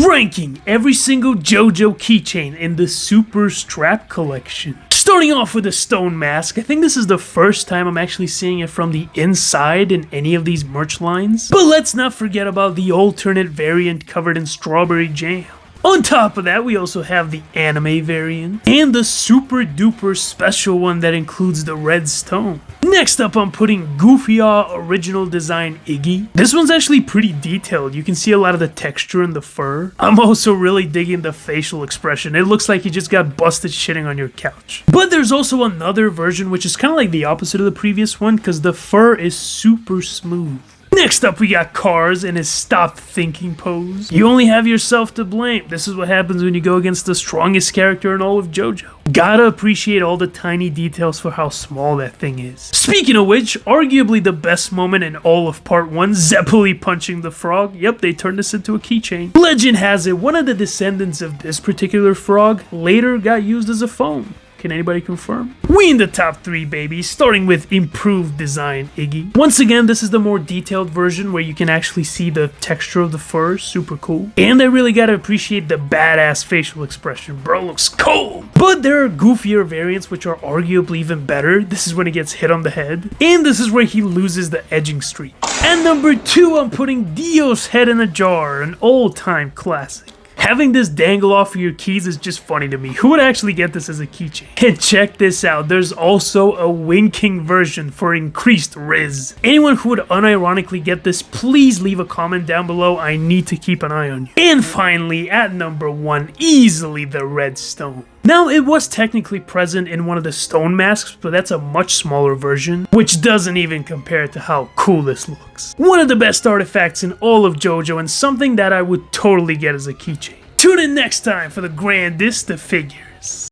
ranking every single Jojo keychain in the Super Strap collection. Starting off with the stone mask, I think this is the first time I'm actually seeing it from the inside in any of these merch lines. But let's not forget about the alternate variant covered in strawberry jam. On top of that, we also have the anime variant, and the super duper special one that includes the red stone. Next up, I'm putting Goofy-Aw original design Iggy. This one's actually pretty detailed. You can see a lot of the texture in the fur. I'm also really digging the facial expression. It looks like he just got busted shitting on your couch. But there's also another version which is kind of like the opposite of the previous one because the fur is super smooth. Next up, we got Cars in his stop thinking pose. You only have yourself to blame. This is what happens when you go against the strongest character in all of JoJo. Gotta appreciate all the tiny details for how small that thing is. Speaking of which, arguably the best moment in all of part 1, Zeppeli punching the frog. Yep, they turned this into a keychain. Legend has it, one of the descendants of this particular frog later got used as a phone. Can anybody confirm? We in the top 3, baby, starting with improved design Iggy. Once again, this is the more detailed version where you can actually see the texture of the fur, super cool. And I really gotta appreciate the badass facial expression, bro looks cold. But there are goofier variants which are arguably even better. This is when he gets hit on the head. And this is where he loses the edging streak. And number 2, I'm putting Dio's head in a jar, an all-time classic. Having this dangle off of your keys is just funny to me. Who would actually get this as a keychain? And check this out, there's also a winking version for increased riz. Anyone who would unironically get this, please leave a comment down below. I need to keep an eye on you. And finally, at number 1, easily the red stone. Now, it was technically present in one of the stone masks, but that's a much smaller version, which doesn't even compare to how cool this looks. One of the best artifacts in all of JoJo, and something that I would totally get as a keychain. Tune in next time for the grandest of figures.